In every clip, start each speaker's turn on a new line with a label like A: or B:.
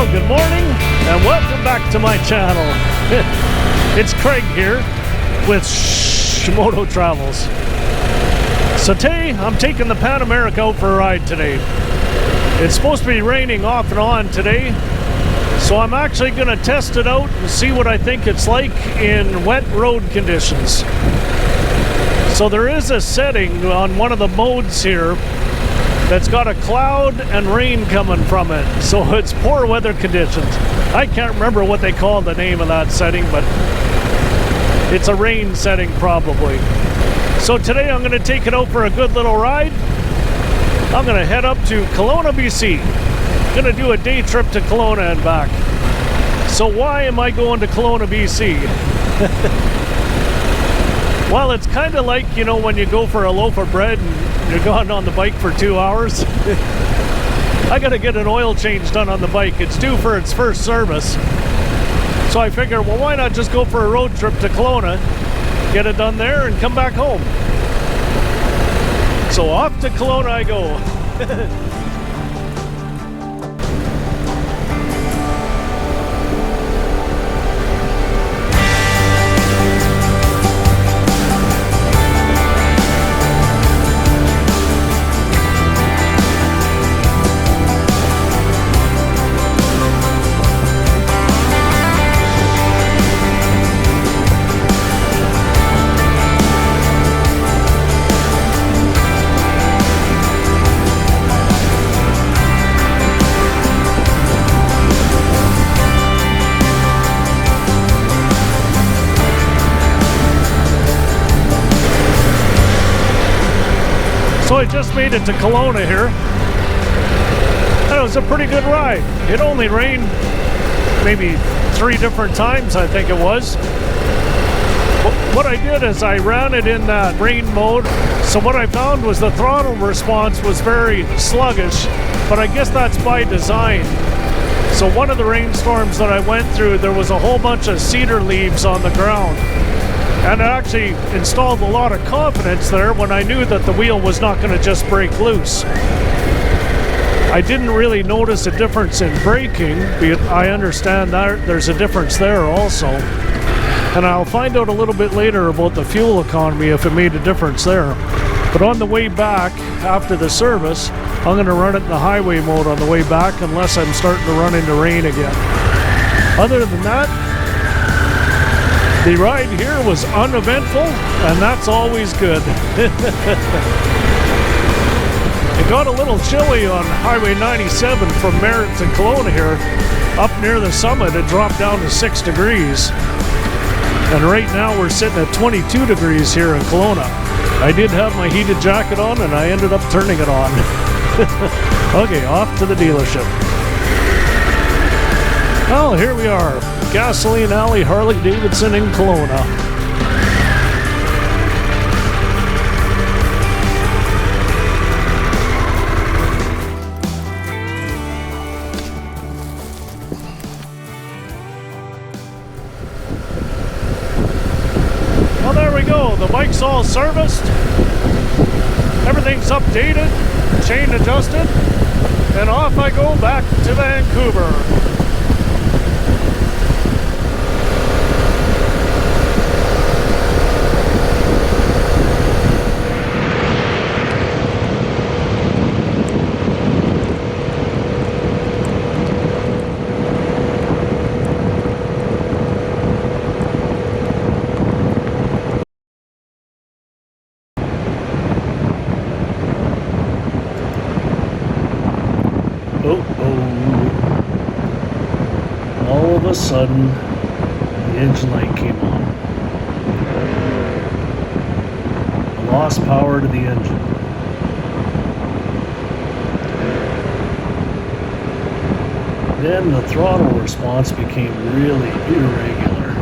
A: Well, good morning and welcome back to my channel. It's Craig here with SHHH Moto Travels. So today I'm taking the Pan America out for a ride today. It's supposed to be raining off and on today, so I'm actually going to test it out and see what I think it's like in wet road conditions. So there is a setting on one of the modes here that's got a cloud and rain coming from it, so it's poor weather conditions. I can't remember what they call the name of that setting, but it's a rain setting probably. So today I'm going to take it out for a good little ride. I'm going to head up to Kelowna BC. Going to do a day trip to Kelowna and back. So why am I going to Kelowna BC? Well, it's kind of like, you know, when you go for a loaf of bread and you're gone on the bike for 2 hours. I gotta get an oil change done on the bike. It's due for its first service. So I figure, well, why not just go for a road trip to Kelowna, get it done there, and come back home. So off to Kelowna I go. So I just made it to Kelowna here, and it was a pretty good ride. It only rained maybe 3 different times, I think it was. What I did is I ran it in that rain mode, so what I found was the throttle response was very sluggish, but I guess that's by design. So one of the rainstorms that I went through, there was a whole bunch of cedar leaves on the ground. And it actually installed a lot of confidence there when I knew that the wheel was not going to just break loose. I didn't really notice a difference in braking, but I understand that there's a difference there also. And I'll find out a little bit later about the fuel economy if it made a difference there. But on the way back, after the service, I'm going to run it in the highway mode on the way back unless I'm starting to run into rain again. Other than that, the ride here was uneventful, and that's always good. It got a little chilly on Highway 97 from Merritt to Kelowna here. Up near the summit, it dropped down to 6 degrees. And right now we're sitting at 22 degrees here in Kelowna. I did have my heated jacket on, and I ended up turning it on. Okay, off to the dealership. Well, here we are. Gasoline Alley Harley Davidson in Kelowna. Well, there we go. The bike's all serviced. Everything's updated, chain adjusted, and off I go back to Vancouver. All of a sudden, the engine light came on. I lost power to the engine. Then the throttle response became really irregular.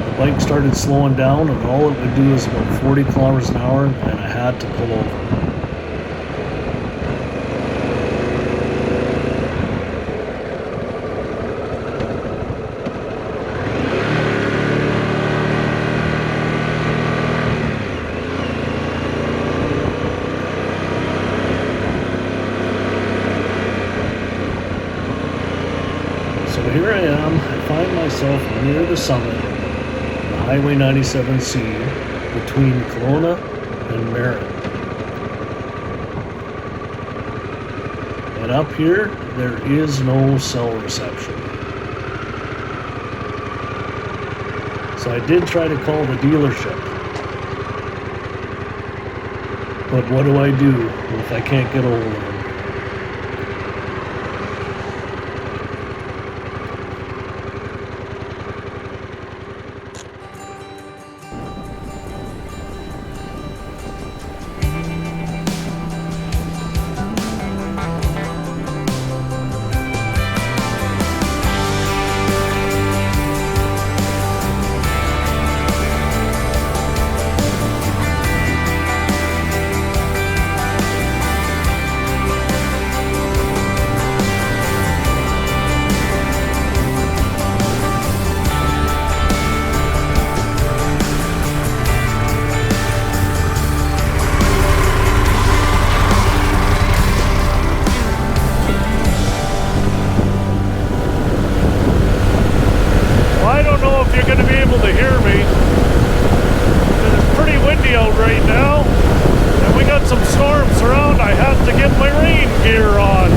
A: The bike started slowing down, and all it would do is about 40 kilometers an hour, and I had to pull over. myself near the summit of Highway 97C between Kelowna and Merritt. And up here, there is no cell reception. So I did try to call the dealership. But what do I do if I can't get a hold of them? Right now, and we got some storms around. I have to get my rain gear on.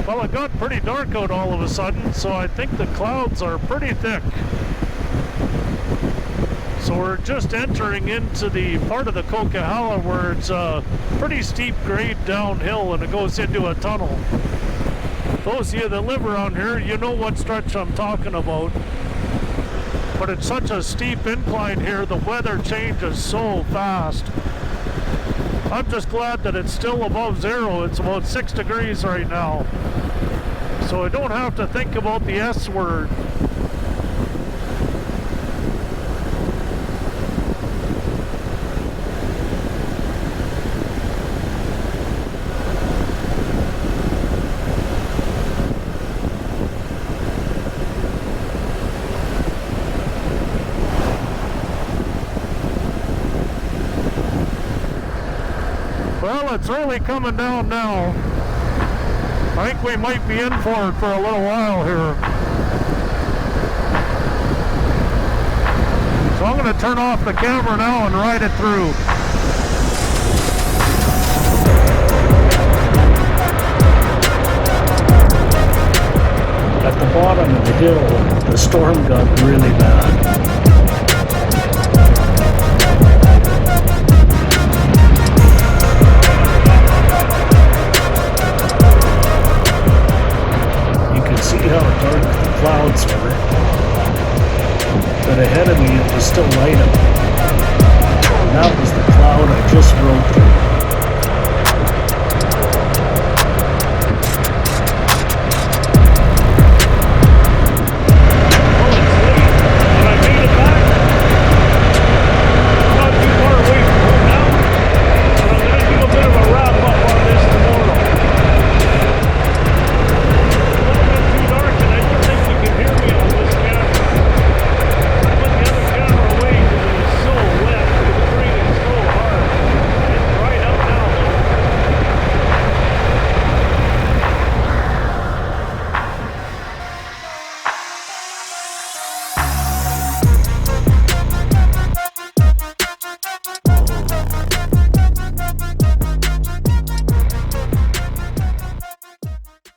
A: Well, it got pretty dark out all of a sudden, so I think the clouds are pretty thick. So we're just entering into the part of the Coquihalla where it's a pretty steep grade downhill and it goes into a tunnel. Those of you that live around here, you know what stretch I'm talking about. But it's such a steep incline here, the weather changes so fast. I'm just glad that it's still above zero. It's about 6 degrees right now. So I don't have to think about the S word. Well, it's really coming down now. I think we might be in for it for a little while here. So I'm going to turn off the camera now and ride it through. At the bottom of the hill, the storm got really bad. See how dark the clouds were, but ahead of me it was still light up.